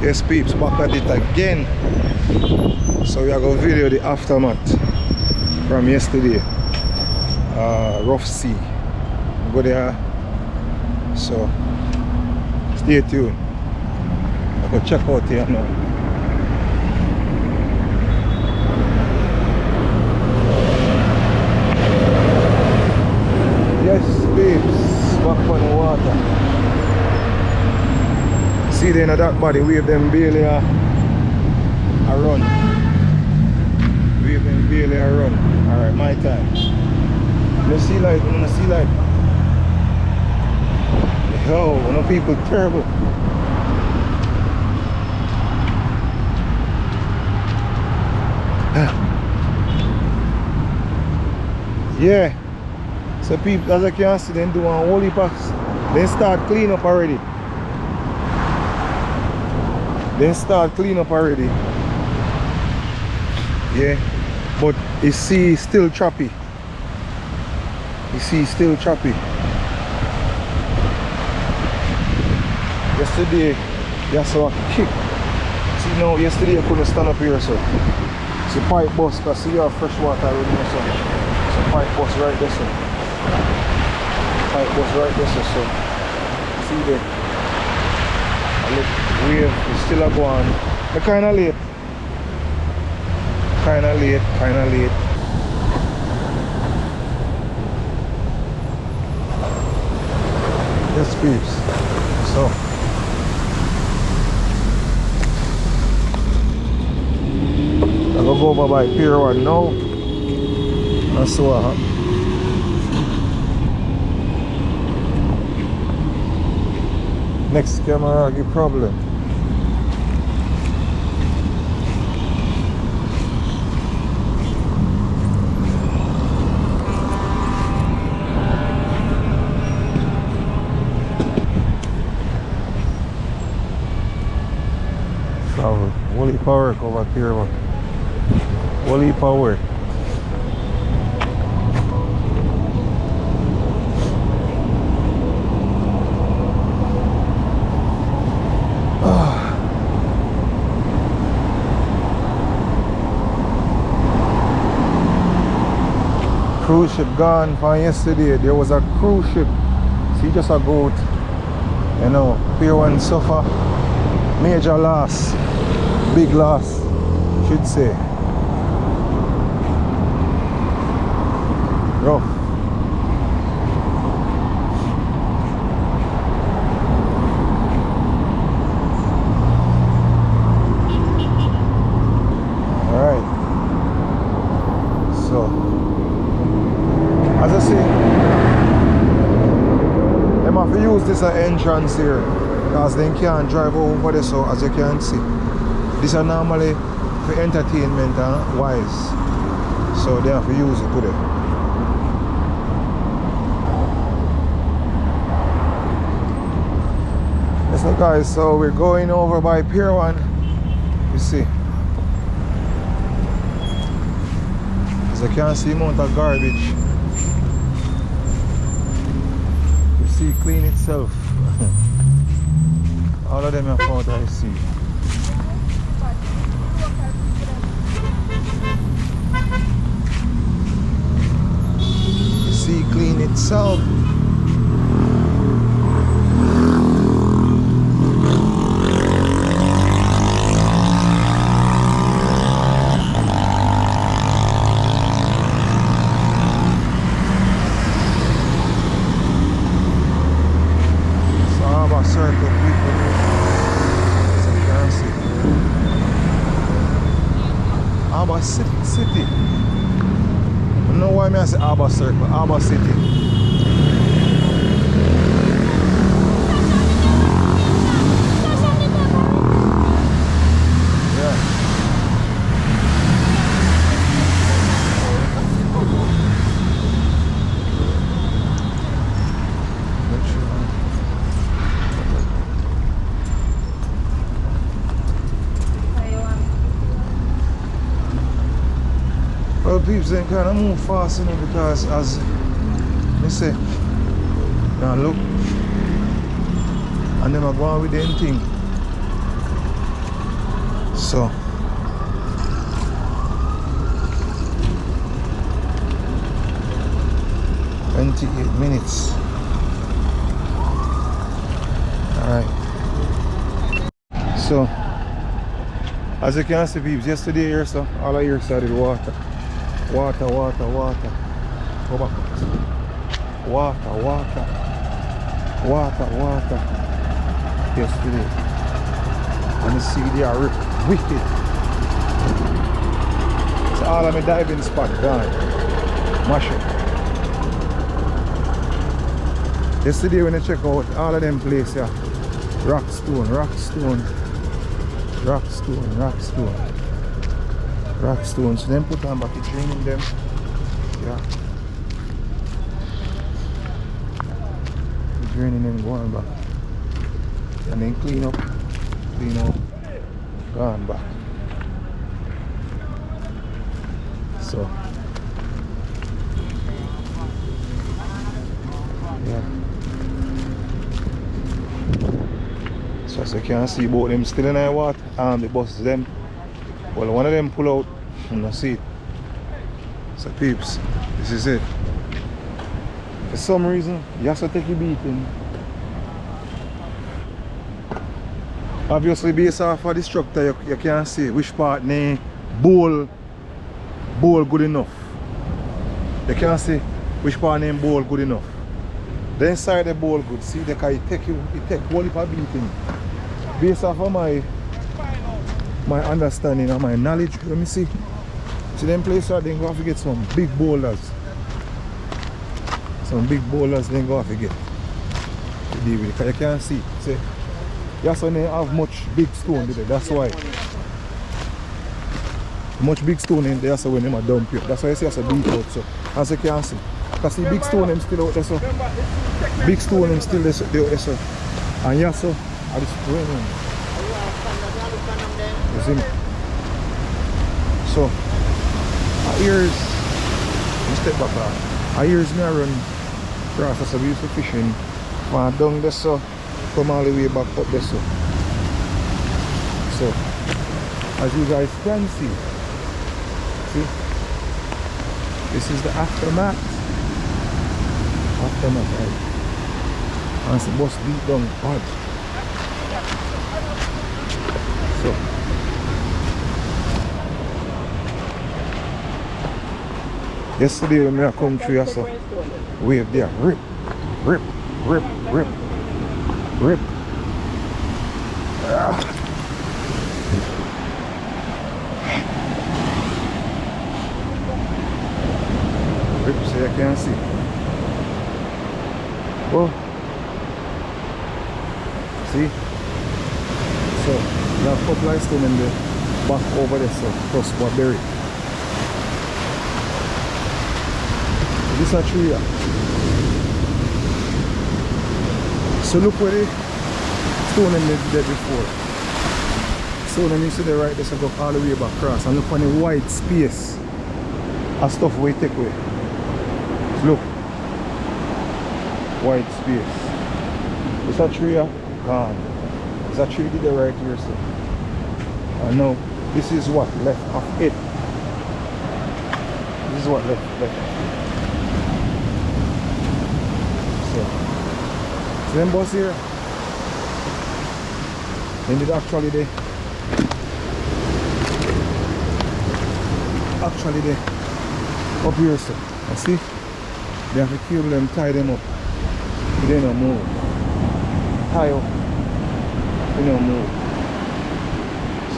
Yes peeps, back at it again. So we are going to video the aftermath from yesterday. Rough sea. Go there. So stay tuned. I'll go check out here now. Yes peeps, back on the water. See them in that body, wave them barely a run. Wave them barely a run. Alright, my time. You see light, you see light. Yo, one of people terrible. Yeah. So people, as I can see, them do one holy packs. Then start clean up already. Yeah, but you see still choppy. Yesterday you saw a kick. See now, yesterday I couldn't stand up here, so it's a pipe bus, because see you have fresh water already, so it's a pipe bus right there, so so see there. Look, wave is still a go on. But kinda late. Yes peeps. So I'm gonna go over by Pier 1 now. That's what next camera give problem. Woolly power over here, man. Woolly power. Cruise ship gone from yesterday. There was a cruise ship. See, just a goat. You know, Pier 1 suffer major loss. Big loss, should say. Rough. Alright. So, as I say, I'm have to use this entrance here because they can't drive over there, so as you can see. These are normally for entertainment wise, so they have to use it today. Yes, so guys, so we're going over by Pier 1. You see, as I can see, amount of garbage. You see, clean itself. All of them are found, I see. Clean itself. So how about circle people? So you can see. How about city? I don't know why I say Arbor Circle, Arbor City. Well, people they kind of move fast, you know, because as they say, now look, and them are going with them thing. So 28 minutes. Alright. So as you can see peeps, yesterday here so all I hear started water. Water. Go back. Water. Yesterday. And the sea they are wicked. So all of my diving spot gone. Mash it. Yesterday when I check out all of them places, yeah, rock stone. So then put on back the training them. Yeah. The draining them going back. And then clean up, gone back. So yeah. So as you can see both them still in the water and the buses them. Well, one of them pull out and I see it. So peeps, this is it. For some reason, you have to take a beating. Obviously based off of the structure, you can see which part name bowl good enough. You can see which part name bowl good enough. The inside the bowl good, see the car it take one heap of beating. Based off of my understanding and my knowledge, let me see. See them places where they go have to get some big boulders. Some big boulders then go have to get to deal with it. Because you can't see. See, that's when they have much big stone there. That's why. Much big stone in there, so when they dump here. That's why you see it's a beat out. So as you can see. Because the big stone them still out there, so big stone them still there, so and yeah, so I just raining. You see me? So our ears, step back on. Our ears me run across as I used to fishing from down there, so come all the way back up there, so as you guys can see, this is the aftermath. Right? And the bus beat down hard. So yesterday when I come through, I saw wave there, rip. Rip, so you can see. Oh, see? So, you have couple of stone in the back over there, so plus what berry. This is a tree here. So look where the stone in there before. So then you see the right there, so go all the way back across and look on the white space and stuff we take away. Look. White space. It's a tree gone. It's a tree there right here, so. And now this is what left of it. This is what left. So them bus here. They did actually they up here, so you see? They have to cable them, tie them up. They don't move. Tie up. They don't move.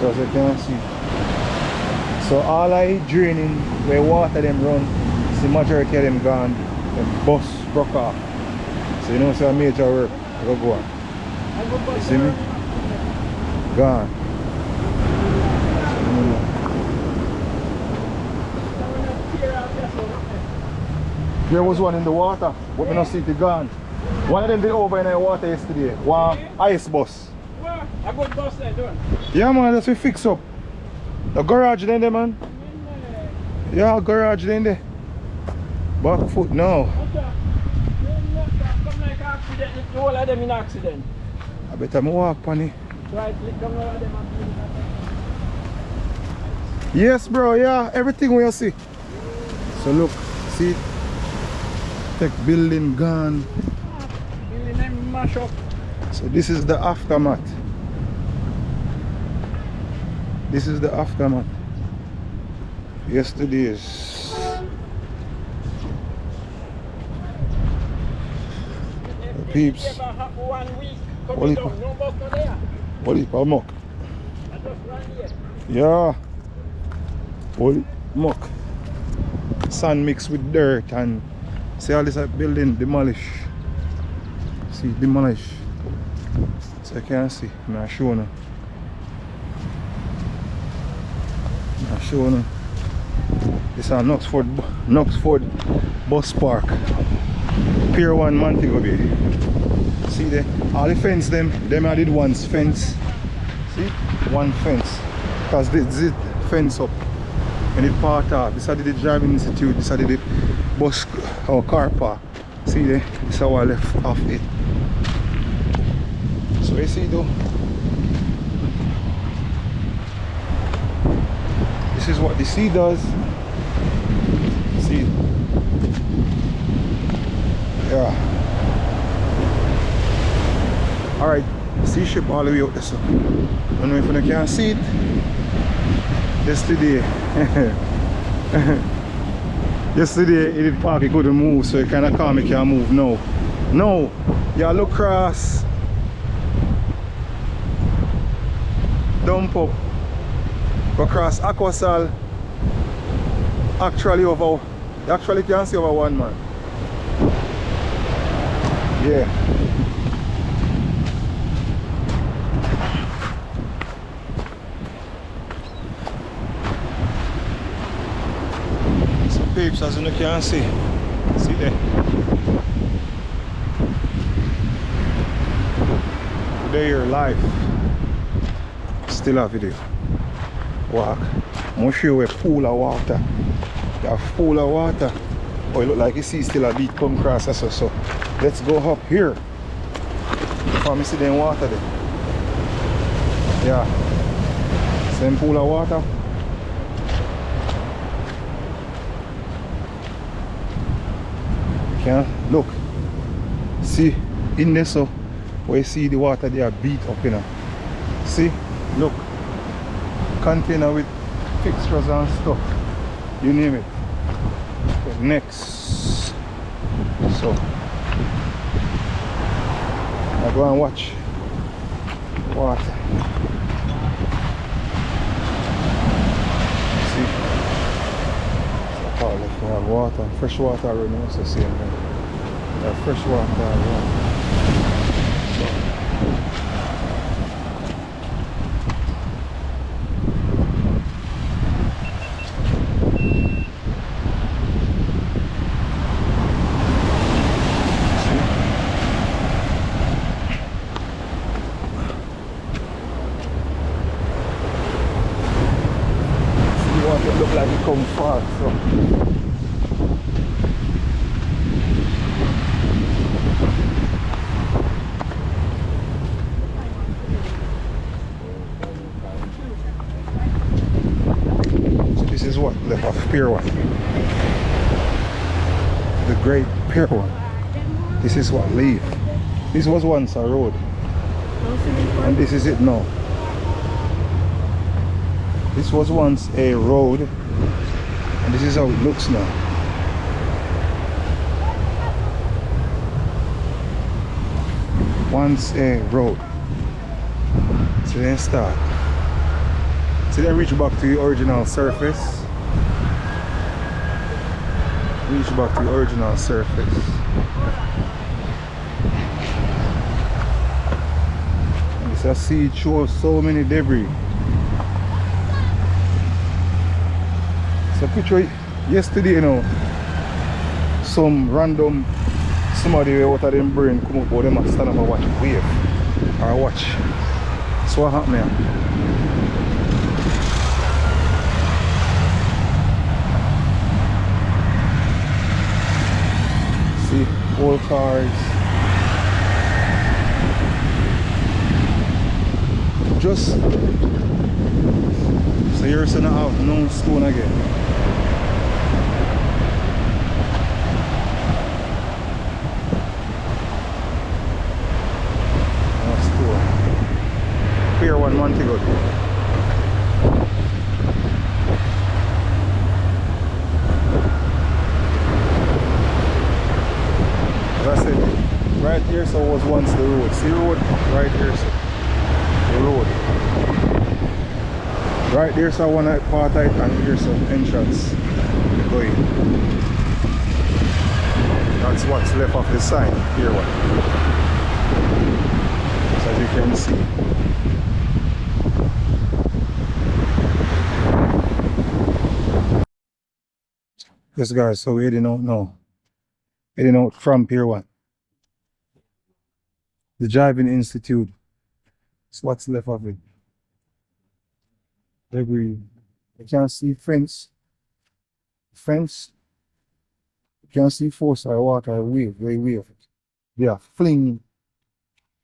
So as you can see. So all I draining where water them run, the majority of them gone. The bus broke off. So you know it's a major work. Go on. You see me? Gone. There was one in the water, but we don't see it gone. One of them did over in the water yesterday. One ice bus. A good bus there, doing. Yeah man, that's we fix up. The garage then there, man. Yeah, garage then there. Back foot now. Come like accident, the whole of them in accident. I better walk, Panny. Right, come over them. Yes, bro, yeah, everything we see. So look, see, tech building gone. Building them mash up. So this is the aftermath. This is the aftermath. Yesterday's. Peeps. Ever have 1 week What coming is- down, no bus no there. Holy muck. I just ran here. Yeah. Holy muck. Sand mixed with dirt and see all this building demolish. See, demolish. So you can see. I'm showing you. I'm showing you. This is Knoxford bus park. Pier 1 Montego Bay. See there? All the fence them I did once fence. See? One fence. Because this is fence up. And it part off. This is the driving institute. This is the bus or car park. See there? This is how I left off it. So you see though. This is what the sea does. See? Yeah. Alright, sea ship all the way out there. So I don't know if you can see it. Yesterday yesterday it did park, it couldn't move, so it kinda calm, it can't move now. No, you look across, dump up, go across Aquasol, actually over, you actually can see over one man. Yeah. So peeps, as you can see there. Today your life. Still a video. Walk. I'm gonna show you a pool of water. A pool of water. Oh, it look like you see still a beat come across us. So let's go up here. Before me see them water there. Yeah. Same pool of water. You can look. See in there, so where you see the water they are beat up, you know. See? Look. Container with fixtures and stuff. You name it. Okay, next. So I go and watch water. See? So if we have water, fresh water running, it's the same thing. Fresh water around. It look like it come fast, so this is what left of Pier 1. The great Pier 1. This is what leave. This was once a road. And this is it now. This was once a road, and this is how it looks now. Once a road. So then start. So then reach back to the original surface. Reach back to the original surface. And this I see it shows so many debris. So picture yesterday, you know, some random somebody out of them brain come up, but them a stand up and watch a wave or watch. So what happened here? See, old cars. So you're gonna have no stone again. No stone. Pier 1 Montego Bay. As I said, right here so was once the road. See the road? Right here so the road. Right there so one part of it, and here's some entrance to go in. That's what's left of the sign, here one. So as you can see. Yes guys, so we're heading out now. Heading out from Pier 1. The Driving Institute. That's what's left of it. Debris. You can't see fence. Fence. You can't see force or water wave, they wave. They are flinging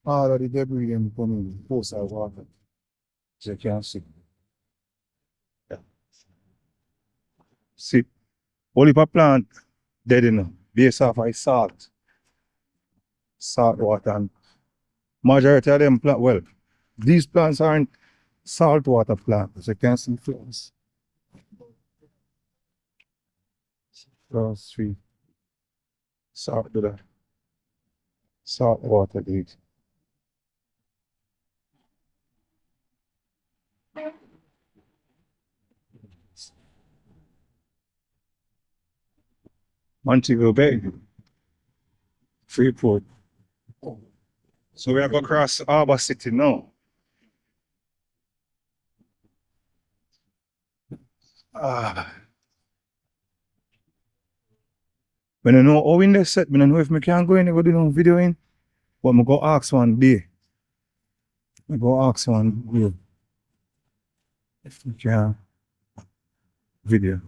all of the debris and coming force or water. So you can't see. Yeah. See, only a plant dead enough. Based off of salt. Salt water, and majority of them plant, well, these plants aren't saltwater plants, as you can see flowers. Cross tree. Salt to that. Salt water dude. Montego Bay. Freeport. So we are going across Harbour City now. When I know how in the set, when I know if I can go in and go do no video in, but I go ask one day. I go ask one day if we can video.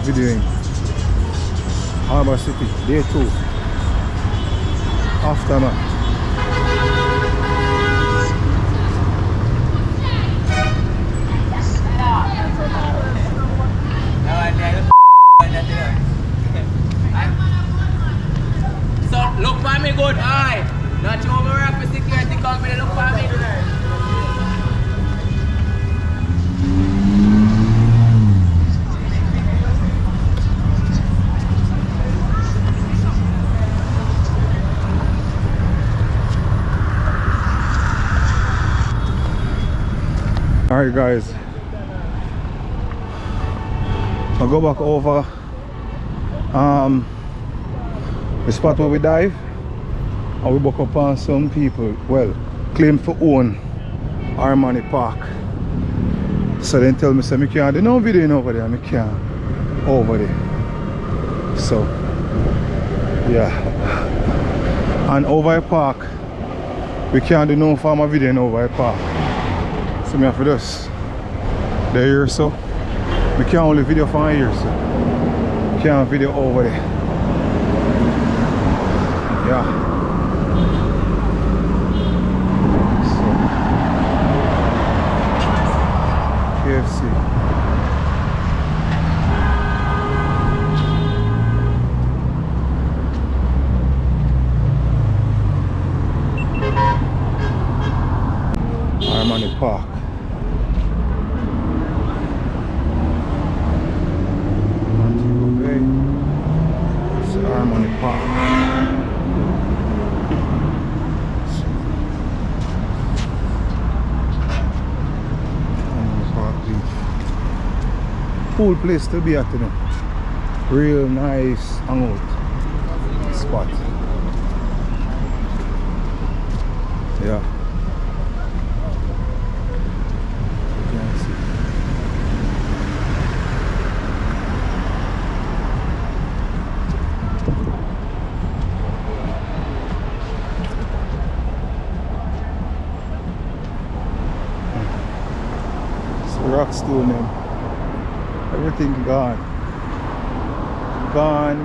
Videoing Harbour City, day 2, aftermath. So look for me good eye. Not you over for security company, look for me. Alright guys, I'll go back over the spot where we dive, and we buck up on some people, well, claim for own Armani Park. So then tell me, say, I can't do no video over there, I can't over there. So, yeah. And over a park, we can't do no farmer video over a park. So me have to just there here so. We can't only video from here so. Can't video over there. Yeah. So KFC. Armani Park. Montego Bay. It's Armani Park. Armani Park Beach. Cool place to be at, you know. Real nice hangout spot. Yeah. Yeah. You can see. It's a rock stone them. Everything gone. Gone.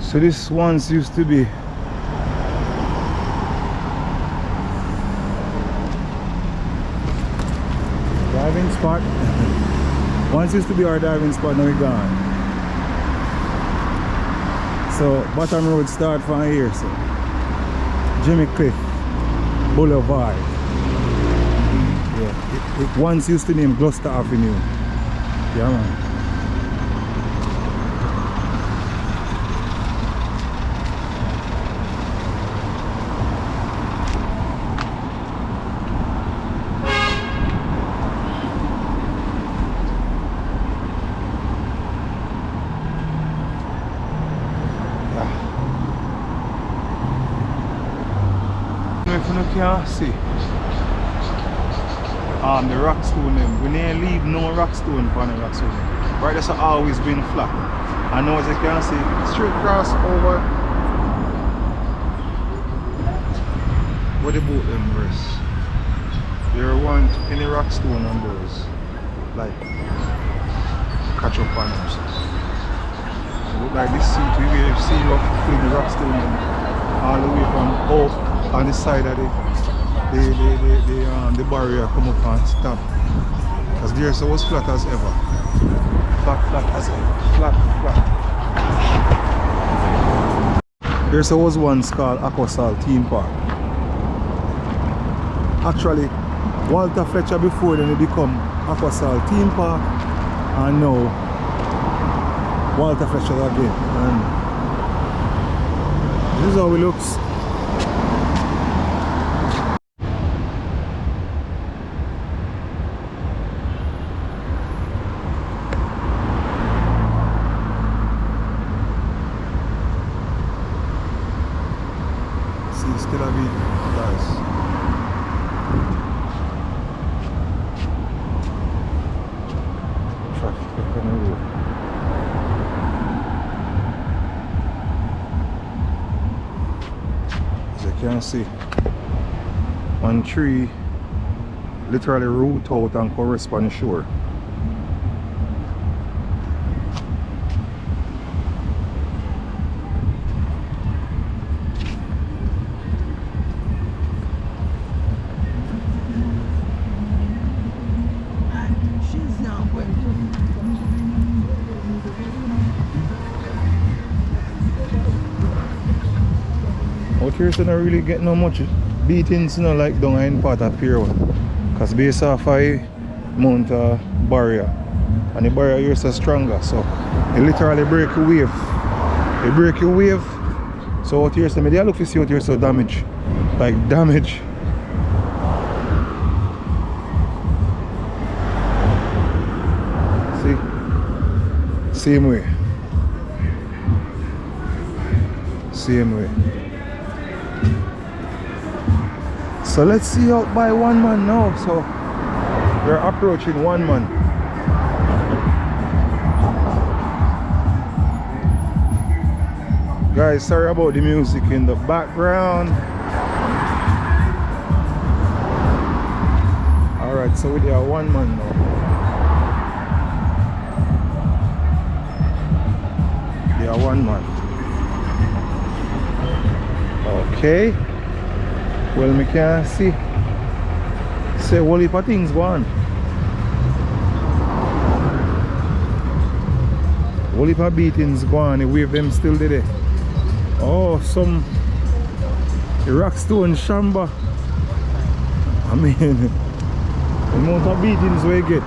So this once used to be diving spot. Once used to be our diving spot, now we're gone. So Bottom Road start from here, so Jimmy Cliff Boulevard. Yeah, it once used to name Gloucester Avenue. Yeah, man. If you can't see the rock stone them, we never leave no rock stone on the rock stone. Right, that's always been flat. And now as you can see, straight cross over where the boat them rest. There want any rock stone on those, like catch up on them. It look like this seat we will see rough through the rock stone them, all the way from up on the side of the barrier come up and stop. Because there so was flat as ever. Flat as ever. Flat. There so was once called Aquasol theme park. Actually, Walter Fletcher before then it become Aquasol theme park, and now Walter Fletcher again. And this is how it looks. Still a bit guys. Traffic on the road. As you can see, one tree literally root out and correspond shore. Out here, so not really get no much beatings, you know, like down in part of Pier one. Because based off I mount a barrier. And the barrier here is so stronger, so it literally break a wave. It break a wave. So out here, so maybe I look to see out here so damage. Like damage. See? Same way. Same way. So let's see out by one man now. So we're approaching one man. Guys, sorry about the music in the background. Alright, so we are one man now. They are one man. Okay. Well, me can see. Say whole heap of things go on. Whole heap of beatings go on. The wave them still there. Oh, some rock stone shamba. I mean, the amount of beatings we get.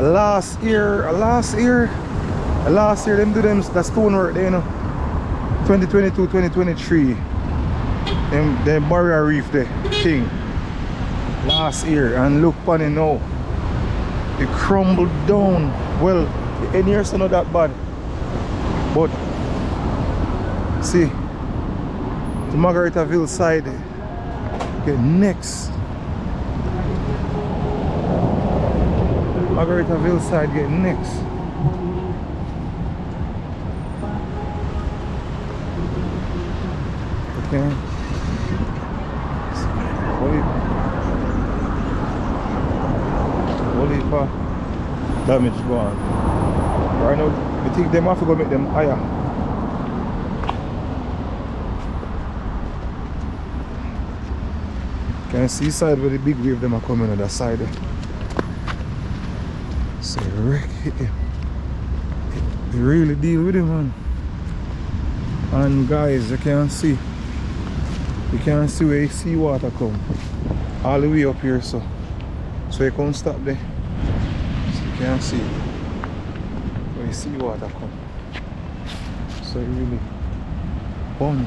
Last year them do them the stonework there, you know. 2022, 2023. Them barrier reef the thing. Last year, and look upon it now. It crumbled down. Well, The end here is not that bad. But see, the Margaritaville side get next. Margaritaville side get next. Okay. Holy damage gone. Right now, I think them have to go make them higher. Can you see side where the big wave them are coming on that side? So wreck it. They really deal with it, man. And guys, you can see where seawater come all the way up here, so you can't stop there. So you can see where seawater come. So it really fun.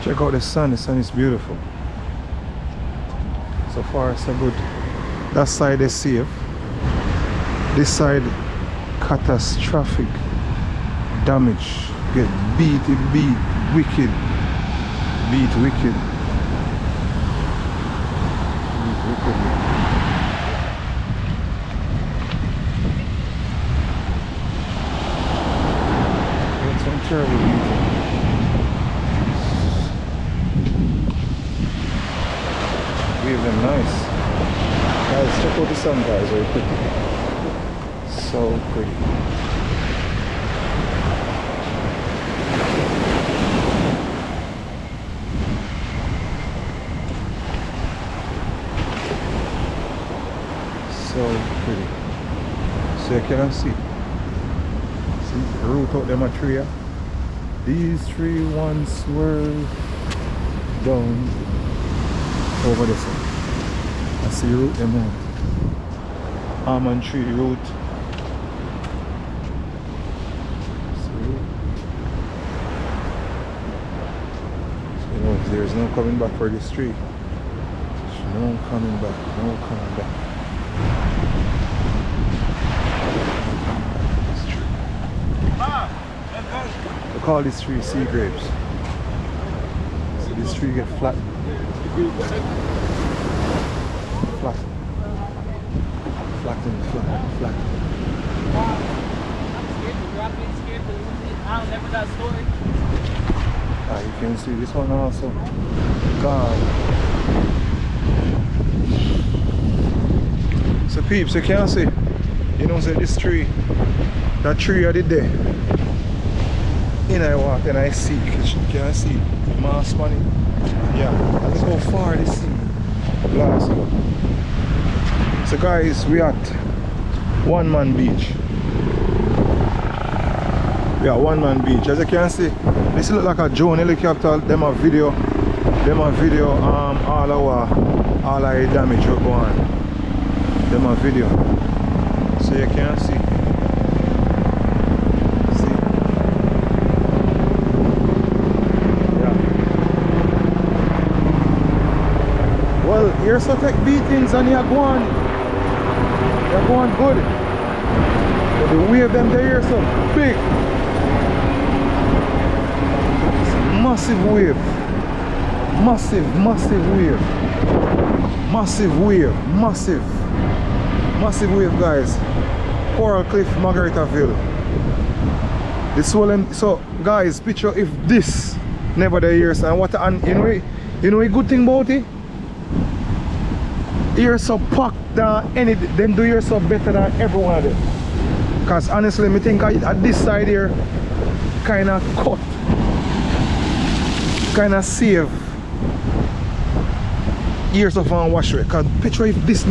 Check out the sun is beautiful. So far so good. That side is safe. This side catastrophic damage. Get beat wicked. Beat wicked. Get some terrible beating. Wave them nice. Guys, check out the sun, guys, very pretty. So pretty. So pretty. So you can see the root out them a tree. These trees once were down over this one. I see root them out. Almond tree root. See? So you know, there's no coming back for this tree. There's no coming back, no coming back. We call this tree sea grapes. So this tree get flat. Flat. Ah, you can see this one also gone. So peeps, you can see, you know, say this tree, that tree I did there. In I walk and I see, can I see mass money? Yeah, and look how far this sea glass go. So guys, we at One Man Beach. We are One Man Beach. As you can see, this look like a drone helicopter. Them a video all our damage will go on. Them a video. So you can see. Well, you're so take beatings and you're going good. But the wave them there so big. It's a massive wave. Massive wave. Massive wave, guys. Coral Cliff, Margaritaville. It's swollen. So guys, picture if this never the years and what, and you know a good thing about it? You're so packed than them do you're so better than every one of them. Because honestly, I think at this side here, kind of cut, kind of save years of wash rate. Because picture if this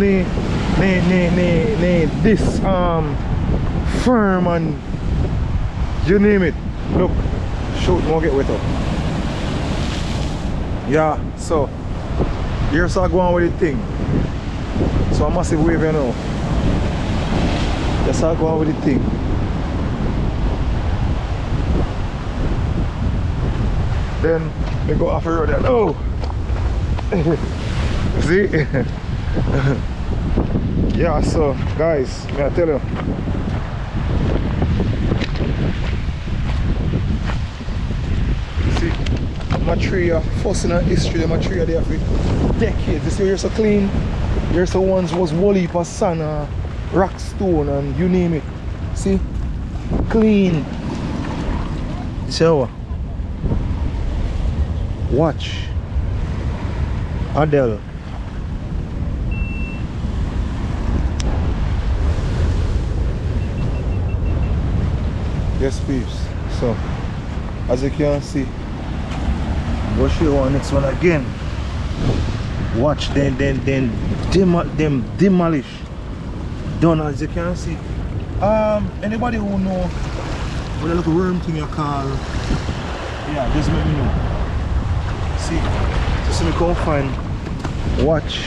this firm and you name it. Look, shoot, won't get wet up. Yeah, so here's so going with the thing. So a massive wave, you know. Just start going with the thing. Then we go off the road and oh! See? Yeah, so guys, may I tell you, see, my tree are fussing on history, the tree are there for decades. You see, you're so clean. Here's the ones was woolly for sand, rock stone, and you name it. See, clean. So, watch Adele. Yes, peeps. So, as you can see, go show you on next one again. Watch them demolish. Done, as you can see. Anybody who know what a little worm thing you call, yeah, just let me know. See, just let me go find. Watch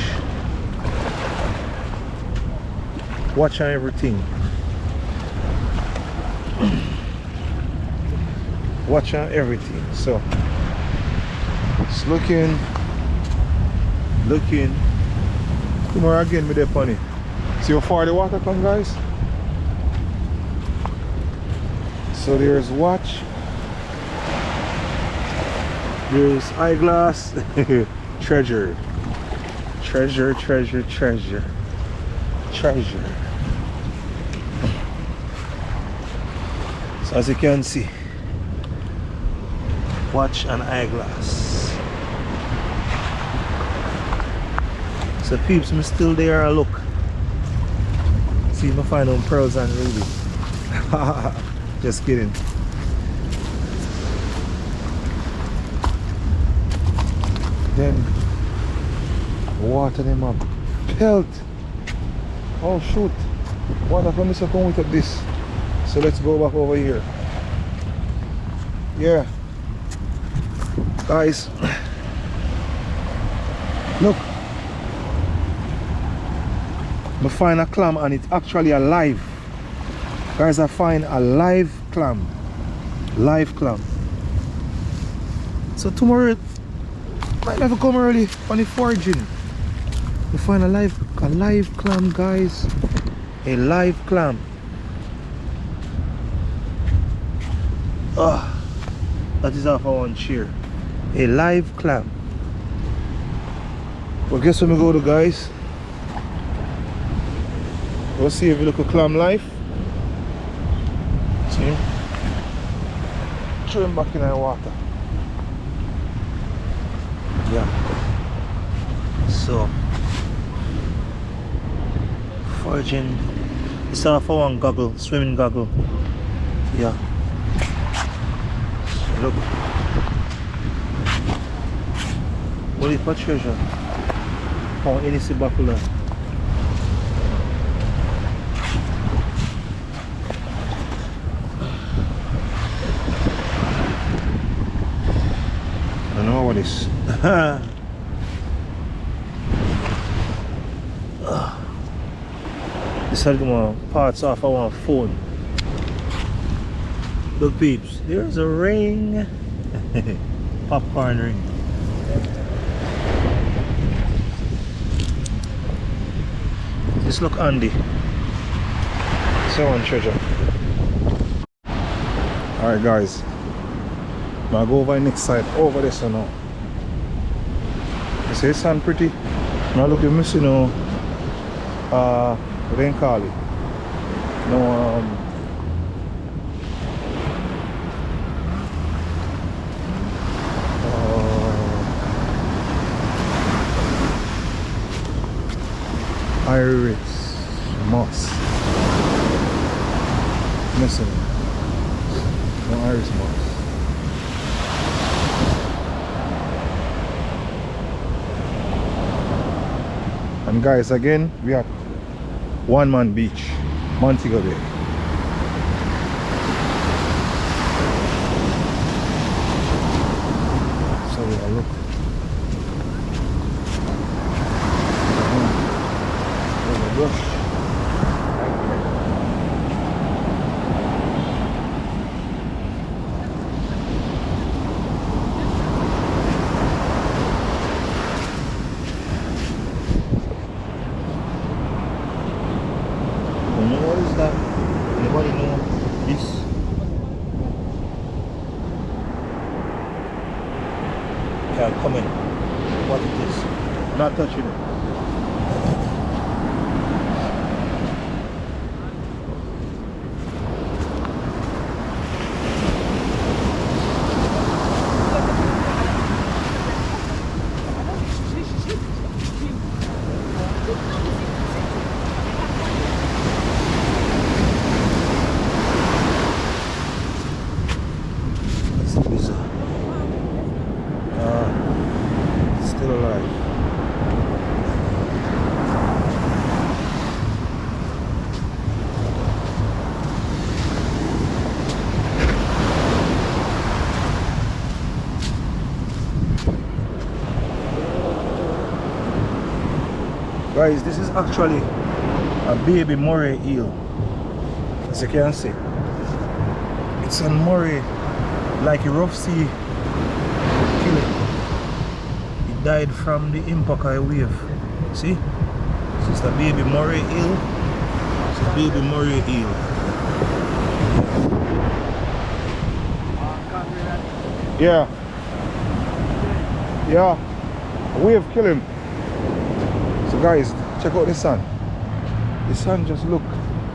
on everything. Watch on everything. So it's looking tomorrow again with the funny. See how far the water come, guys? So there's watch, there's eyeglass, treasure. So as you can see, watch and eyeglass. So peeps, I'm still there. I look. See if I find them pearls and ruby. Just kidding. Then water them up. Pelt. Oh shoot. Water from this come with this. So let's go back over here. Yeah. Guys. Look. I find a clam and it's actually alive. Guys, I find a live clam. Live clam. So tomorrow might never come early on the foraging. We find a live clam, guys. A live clam. That is off our one cheer. A live clam. Well, guess where we go to, guys? We'll see if we look at clam life. See him? Throw him back in the water. Yeah. So foraging. It's off our one goggle, swimming goggle. Yeah. Look. What is for treasure? Found any buckle. I don't know what it is. This is my parts off our phone. Look peeps, there's a ring. Popcorn ring. This look handy. So on treasure. Alright guys. I'll go over the next side over this now. You see it sound pretty? Now look at me, you know, what they call it? No, iris moss. Missing. No iris moss. And guys, again, we are One Man Beach, Montego Bay. So we are look. Brush. comment what it is. Not touching it. Still alive. Guys, this is actually a baby moray eel. As you can see, it's a moray, like a rough sea killing. It died from the impact of a wave. See? This is a baby moray eel. It's a baby moray eel. Yeah. Yeah. A wave kill him. So guys, check out the sun. The sun just look,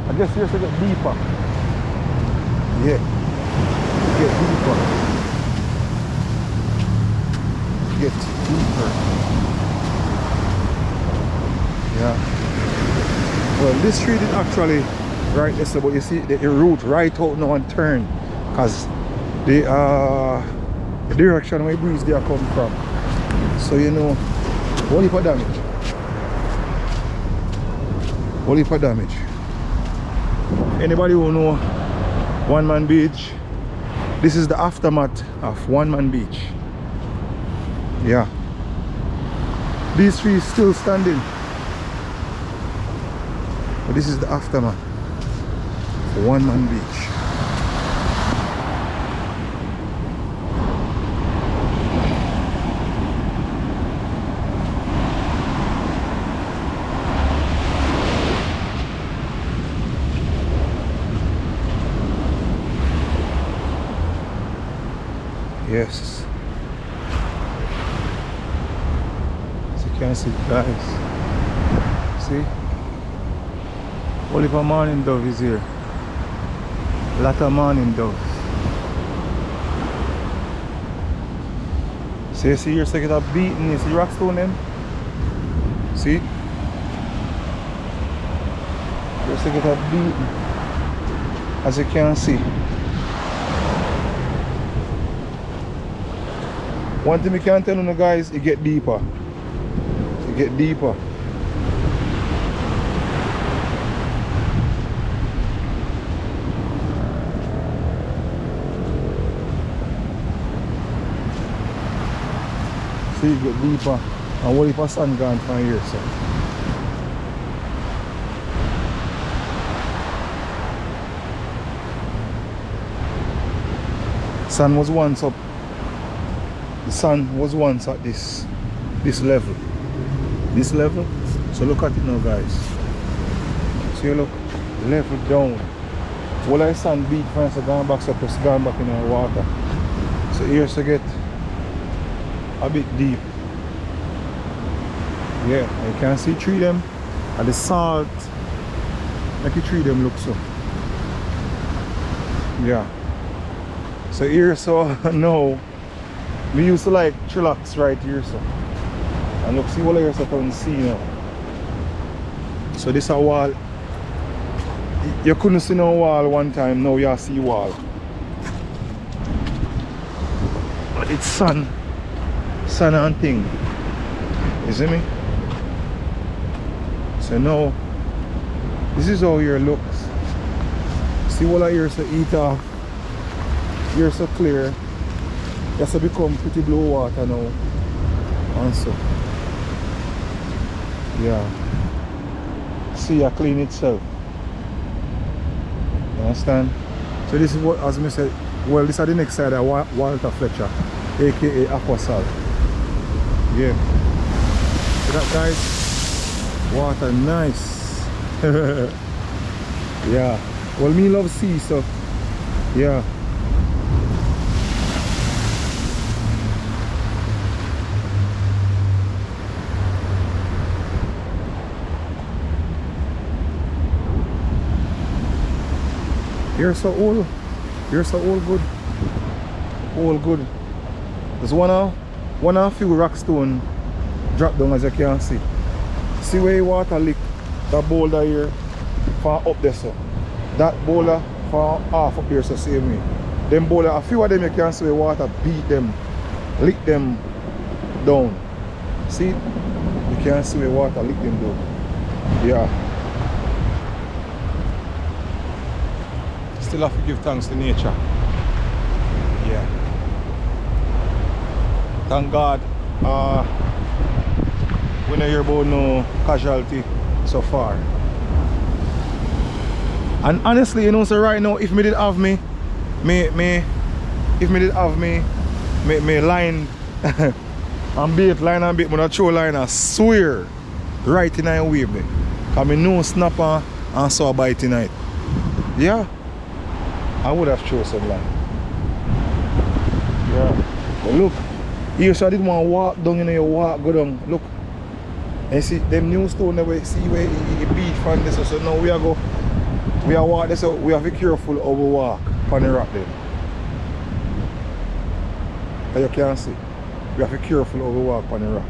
I guess here's to get deeper. Yeah. Get deeper. Get deeper. Yeah. Well, this tree did actually right this, but you see the root right out now and turn, because the direction where breeze there come from. So you know, whole heap of damage. Whole heap of damage. Anybody who know One Man Beach, this is the aftermath of One Man Beach. Yeah. These trees still standing. But this is the aftermath of One Man Beach. Yes, as you can see, guys, see, Oliver morning dove is here. Lot of morning doves. So you see here, so get a beaten. You see rockstone them? See? Here, so get a beaten, as you can see. One thing we can tell you guys, it get deeper. It get deeper. See, it get deeper. And what if a sun gone from here, so? Sun was once up. The sun was once at this level. This level. So look at it now, guys. So you look, level down. All the sun beat from us gone back, so it's gone back in our water. So here's to get a bit deep. Yeah, you can see tree them and the salt make you tree them look so. Yeah. So here, so now we used to like chillax right here, so. And look, see what you're supposed to see now. So this a wall. You couldn't see no wall one time, now you see wall. But it's sun and thing. You see me? So now, this is how your looks. See what you're so eat off. You're so clear. It has become pretty blue water now. And so, yeah. See, I clean itself. You understand? So this is what, as I said, well, this is the next side of Walter Fletcher, aka Aquasol. Yeah. See that, guys? Water nice. Yeah. Well, me love sea, so yeah. You're so old. You're so old good. All good. There's one of few rock stone drop down as you can see. See where the water lick that boulder here from up there so. That boulder from half up here so same way. Them boulder, a few of them you can see the water beat them, lick them down. See? You can see the water lick them down. Yeah. Still have to give thanks to nature. Yeah. Thank God. We don't hear about no casualty so far. And honestly, you know, so right now, if me did have me line and bait, line and bait, but not throw line, I swear, right in a wave there. Cause me no snapper and saw a bite tonight. Yeah, I would have thrown some line. Yeah, but look, here so I didn't want to walk down, you know, you walk, go down, look. And you see them new stone that we see where it beat from this, so now we are walk this, so we have to be careful how we walk on the rock then. As you can see, we have to be careful how we walk on the rock.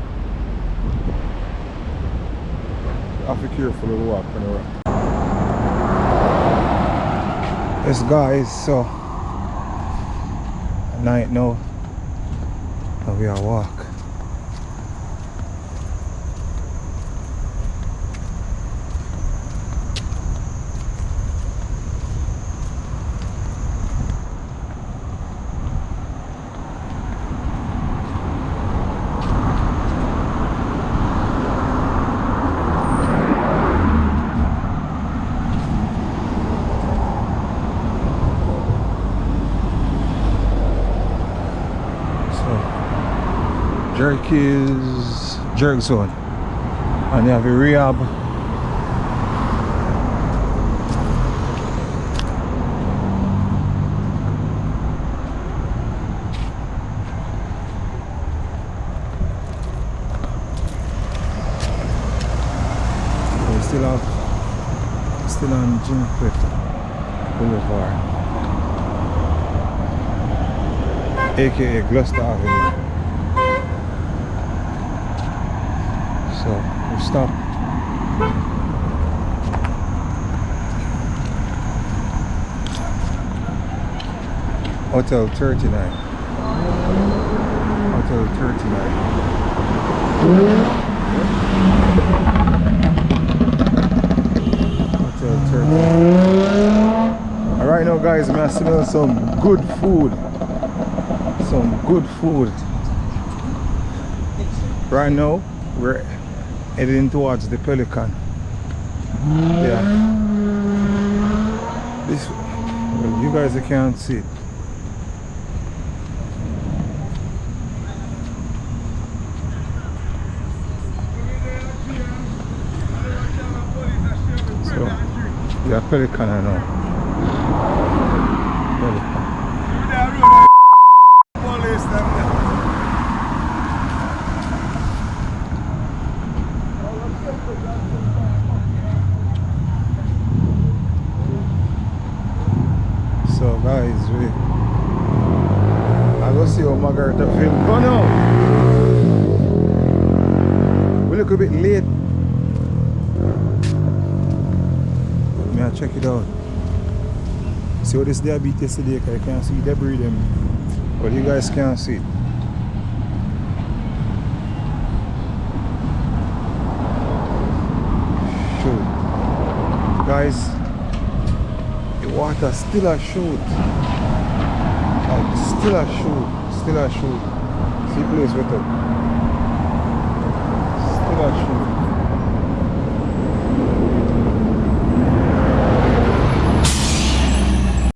We have to be careful how we walk on the rock. Yes guys, so at night now, and we are walk. Jerky's jerk zone, and you have a rehab. We still on Jim Cliff Boulevard, aka Gloucester Avenue. So we stop. Hotel 39. Hotel 39. Hotel 39. Alright now guys, I'm gonna smell some good food. Some good food. Right now we're heading towards the Pelican. Yeah. This, well, you guys can't see it. So, yeah, Pelican I know. Pelican. So guys, I go see how Margarita film. Go now. We look a bit late. May I check it out? See what this day I beat yesterday, because I can't see debris them. But you guys can't see it. Shoot. Guys, the water still a shoot. Like still a shoot. Still a shoot. See place with it. Still a shoot.